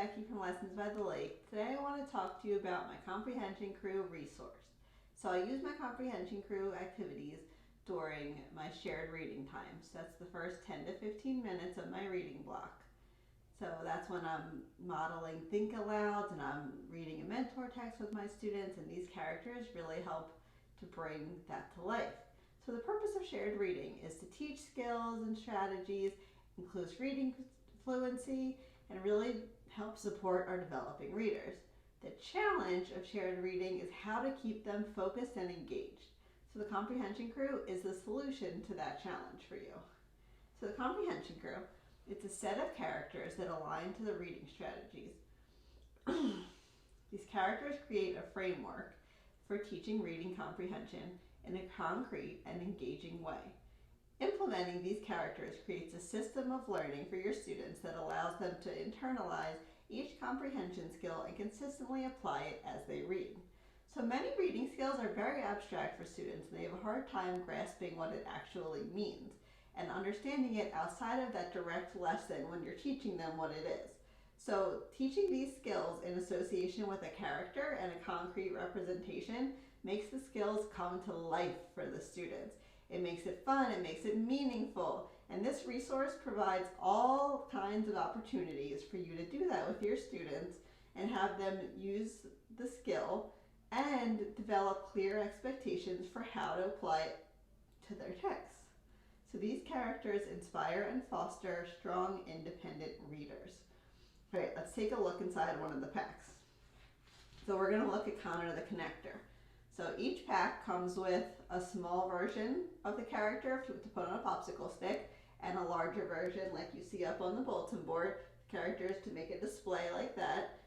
Becky from Lessons by the Lake. Today I want to talk to you about my Comprehension Crew resource. So I use my Comprehension Crew activities during my shared reading times. That's the first 10 to 15 minutes of my reading block. So that's when I'm modeling think alouds and I'm reading a mentor text with my students, and these characters really help to bring that to life. So the purpose of shared reading is to teach skills and strategies, includes reading fluency, and really help support our developing readers. The challenge of shared reading is how to keep them focused and engaged. So the Comprehension Crew is the solution to that challenge for you. So the Comprehension Crew, it's a set of characters that align to the reading strategies. These characters create a framework for teaching reading comprehension in a concrete and engaging way. Implementing these characters creates a system of learning for your students that allows them to internalize each comprehension skill and consistently apply it as they read. So many reading skills are very abstract for students, and they have a hard time grasping what it actually means and understanding it outside of that direct lesson when you're teaching them what it is. So teaching these skills in association with a character and a concrete representation makes the skills come to life for the students. It makes it fun, it makes it meaningful, and this resource provides all kinds of opportunities for you to do that with your students and have them use the skill and develop clear expectations for how to apply it to their text. So these characters inspire and foster strong, independent readers. All right, let's take a look inside one of the packs. So we're going to look at Connor the Connector. So each pack comes with a small version of the character to put on a popsicle stick, and a larger version like you see up on the bulletin board, characters to make a display like that.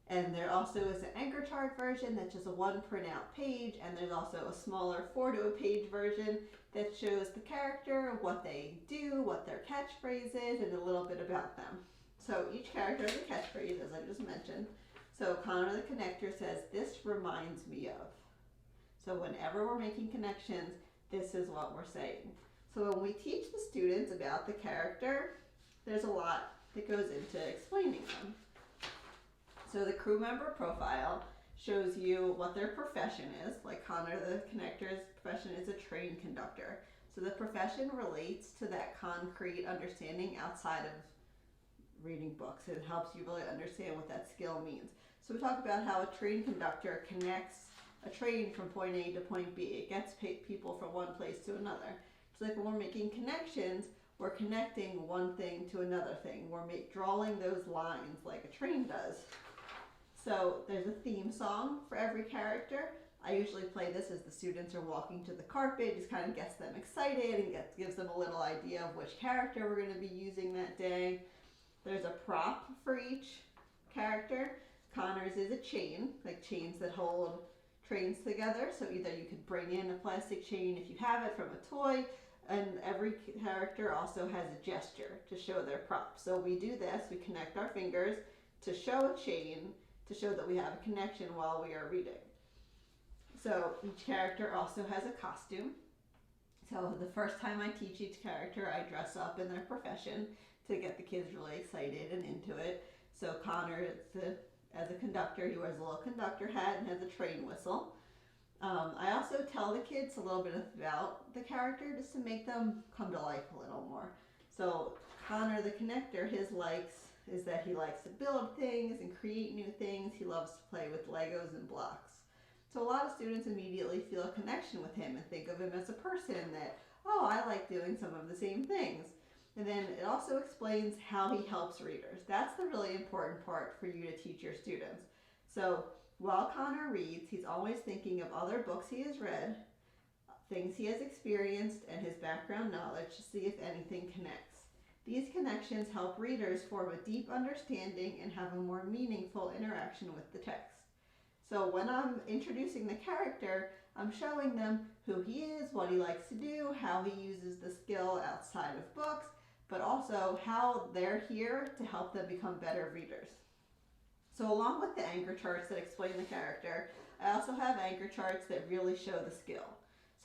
And there also is an anchor chart version that's just a one printout page, and there's also a smaller 4 to a page version that shows the character, what they do, what their catchphrase is, and a little bit about them. So each character has a catchphrase, as I just mentioned. So Connor the Connector says, "This reminds me of." So whenever we're making connections, this is what we're saying. So when we teach the students about the character, there's a lot that goes into explaining them. So the crew member profile shows you what their profession is. Like Connor the Connector's profession is a train conductor. So the profession relates to that concrete understanding outside of reading books. It helps you really understand what that skill means. So we talk about how a train conductor connects a train from point A to point B. It gets people from one place to another. It's like when we're making connections, we're connecting one thing to another thing. We're drawing those lines like a train does. So there's a theme song for every character. I usually play this as the students are walking to the carpet. Just kind of gets them excited and gives them a little idea of which character we're going to be using that day. There's a prop for each character. Connor's is a chain, like chains that hold trains together. So either you could bring in a plastic chain if you have it from a toy, and every character also has a gesture to show their prop. So we do this, we connect our fingers to show a chain, to show that we have a connection while we are reading. So each character also has a costume. So the first time I teach each character, I dress up in their profession to get the kids really excited and into it. So Connor, as a conductor, he wears a little conductor hat and has a train whistle. I also tell the kids a little bit about the character just to make them come to life a little more. So Connor the Connector, his likes is that he likes to build things and create new things. He loves to play with Legos and blocks. So a lot of students immediately feel a connection with him and think of him as a person that, oh, I like doing some of the same things. And then it also explains how he helps readers. That's the really important part for you to teach your students. So while Connor reads, he's always thinking of other books he has read, things he has experienced, and his background knowledge to see if anything connects. These connections help readers form a deep understanding and have a more meaningful interaction with the text. So when I'm introducing the character, I'm showing them who he is, what he likes to do, how he uses the skill outside of books, but also how they're here to help them become better readers. So along with the anchor charts that explain the character, I also have anchor charts that really show the skill.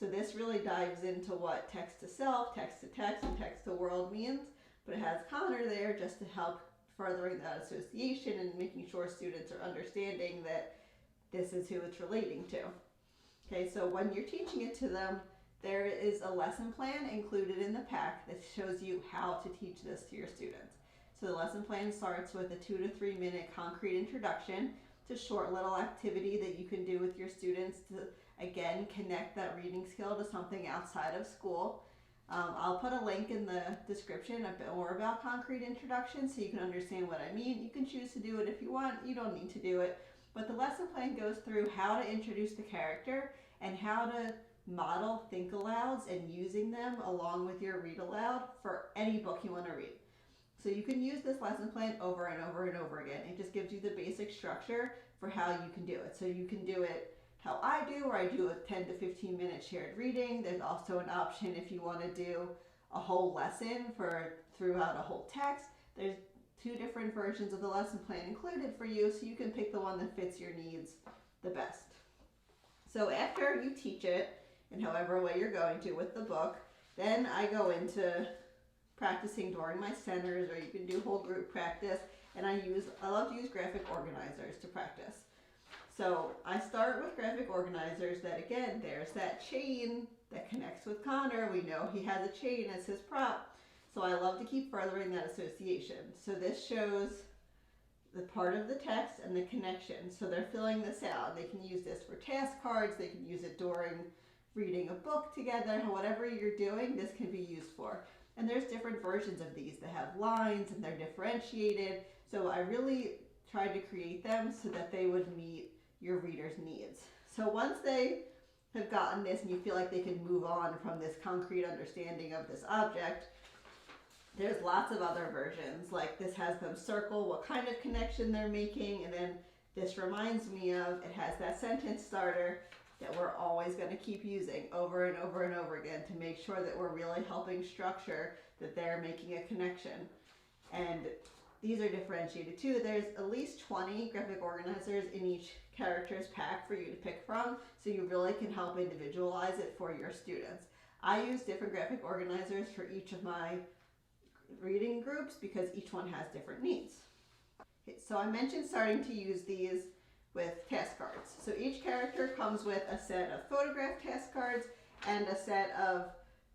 So this really dives into what text to self, text to text, and text to world means, but it has Connor there just to help furthering that association and making sure students are understanding that this is who it's relating to. Okay, so when you're teaching it to them, there is a lesson plan included in the pack that shows you how to teach this to your students. So the lesson plan starts with a 2 to 3 minute concrete introduction. It's a short little activity that you can do with your students to, again, connect that reading skill to something outside of school. I'll put a link in the description a bit more about concrete introduction so you can understand what I mean. You can choose to do it if you want, you don't need to do it. But the lesson plan goes through how to introduce the character and how to model think alouds and using them along with your read aloud for any book you want to read. So you can use this lesson plan over and over and over again. It just gives you the basic structure for how you can do it. So you can do it how I do, where I do a 10 to 15 minute shared reading. There's also an option if you want to do a whole lesson throughout a whole text. There's 2 different versions of the lesson plan included for you, so you can pick the one that fits your needs the best. So after you teach it, in however way you're going to with the book, then I go into practicing during my centers, or you can do whole group practice, and I love to use graphic organizers to practice. So I start with graphic organizers that, again, there's that chain that connects with Connor. We know he has a chain as his prop. So I love to keep furthering that association. So this shows the part of the text and the connection. So they're filling this out. They can use this for task cards. They can use it during reading a book together. Whatever you're doing, this can be used for. And there's different versions of these that have lines and they're differentiated. So I really tried to create them so that they would meet your reader's needs. So once they have gotten this and you feel like they can move on from this concrete understanding of this object, there's lots of other versions. Like this has them circle what kind of connection they're making, and then this reminds me of, it has that sentence starter that we're always going to keep using over and over and over again to make sure that we're really helping structure that they're making a connection. And these are differentiated too. There's at least 20 graphic organizers in each character's pack for you to pick from, so you really can help individualize it for your students. I use different graphic organizers for each of my reading groups because each one has different needs. Okay, so I mentioned starting to use these with task cards. So each character comes with a set of photograph task cards and a set of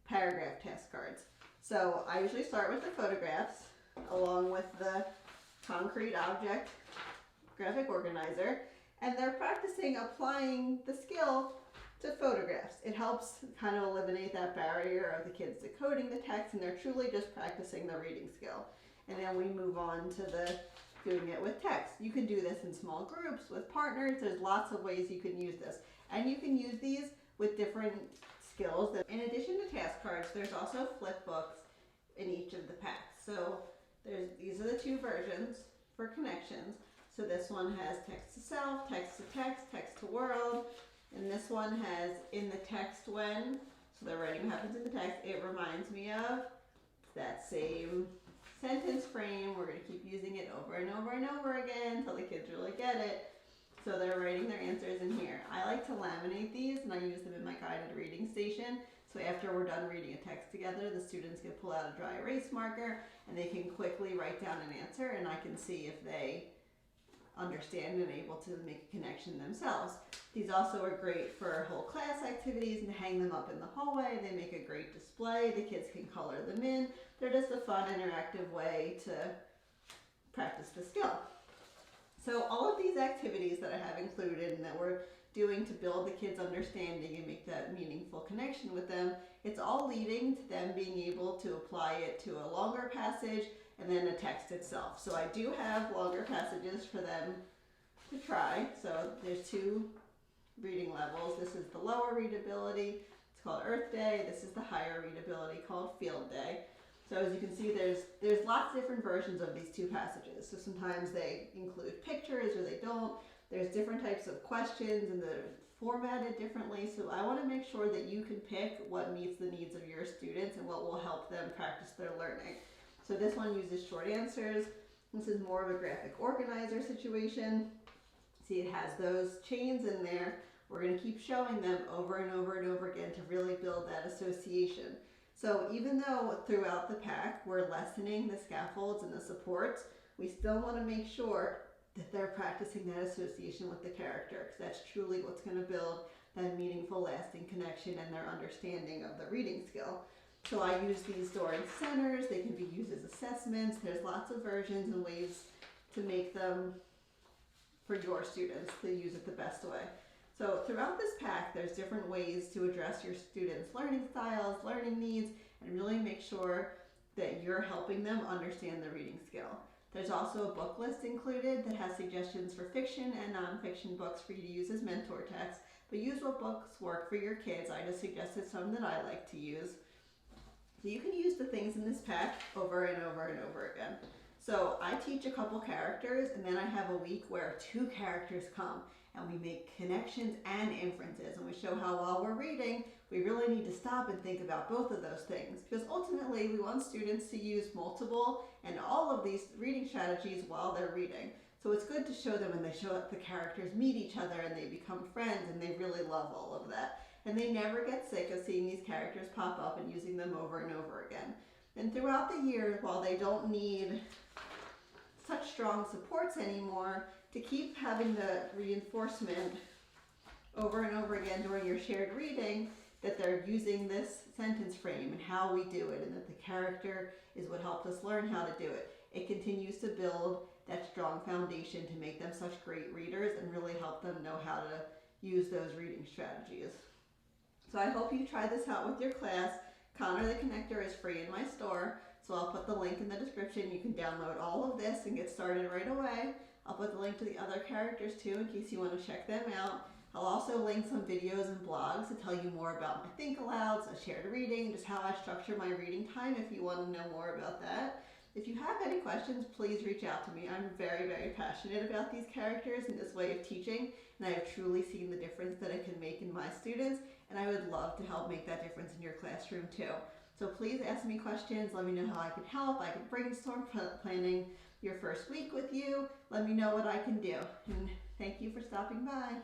paragraph task cards. So I usually start with the photographs along with the concrete object graphic organizer, and they're practicing applying the skill to photographs. It helps kind of eliminate that barrier of the kids decoding the text, and they're truly just practicing the reading skill. And then we move on to the doing it with text. You can do this in small groups with partners. There's lots of ways you can use this. And you can use these with different skills. In addition to task cards, there's also flip books in each of the packs. So these are the 2 versions for connections. So this one has text to self, text to text, text to world. And this one has in the text when, so the writing happens in the text. It reminds me of that same sentence frame. We're going to keep using it over and over and over again until the kids really get it. So they're writing their answers in here. I like to laminate these and I use them in my guided reading station. So after we're done reading a text together, the students can pull out a dry erase marker and they can quickly write down an answer, and I can see if they understand and able to make a connection themselves. These also are great for whole class activities and hang them up in the hallway. They make a great display. The kids can color them in. They're just a fun, interactive way to practice the skill. So all of these activities that I have included and that we're doing to build the kids' understanding and make that meaningful connection with them, it's all leading to them being able to apply it to a longer passage and then the text itself. So I do have longer passages for them to try. So there's 2 reading levels. This is the lower readability. It's called Earth Day. This is the higher readability called Field Day. So as you can see, there's lots of different versions of these 2 passages. So sometimes they include pictures or they don't. There's different types of questions and they're formatted differently. So I want to make sure that you can pick what meets the needs of your students and what will help them practice their learning. So this one uses short answers. This is more of a graphic organizer situation. See, it has those chains in there. We're going to keep showing them over and over and over again to really build that association. So even though throughout the pack we're lessening the scaffolds and the supports, we still want to make sure that they're practicing that association with the character, because that's truly what's going to build that meaningful, lasting connection and their understanding of the reading skill. So I use these Dorrance centers. They can be used as assessments. There's lots of versions and ways to make them for your students to use it the best way. So throughout this pack, there's different ways to address your students' learning styles, learning needs, and really make sure that you're helping them understand the reading skill. There's also a book list included that has suggestions for fiction and nonfiction books for you to use as mentor text, but use what books work for your kids. I just suggested some that I like to use. So you can use the things in this pack over and over and over again. So I teach a couple characters, and then I have a week where 2 characters come and we make connections and inferences, and we show how while we're reading, we really need to stop and think about both of those things, because ultimately we want students to use multiple and all of these reading strategies while they're reading. So it's good to show them, and they show that the characters meet each other and they become friends, and they really love all of that. And they never get sick of seeing these characters pop up and using them over and over again. And throughout the year, while they don't need such strong supports anymore, to keep having the reinforcement over and over again during your shared reading that they're using this sentence frame and how we do it, and that the character is what helped us learn how to do it. It continues to build that strong foundation to make them such great readers and really help them know how to use those reading strategies. So I hope you try this out with your class. Connor the Connector is free in my store, so I'll put the link in the description. You can download all of this and get started right away. I'll put the link to the other characters too in case you want to check them out. I'll also link some videos and blogs to tell you more about my think alouds, a shared reading, just how I structure my reading time if you want to know more about that. If you have any questions, please reach out to me. I'm very, very passionate about these characters and this way of teaching, and I have truly seen the difference that it can make in my students, and I would love to help make that difference in your classroom too. So please ask me questions. Let me know how I can help. I can brainstorm planning your first week with you. Let me know what I can do. And thank you for stopping by.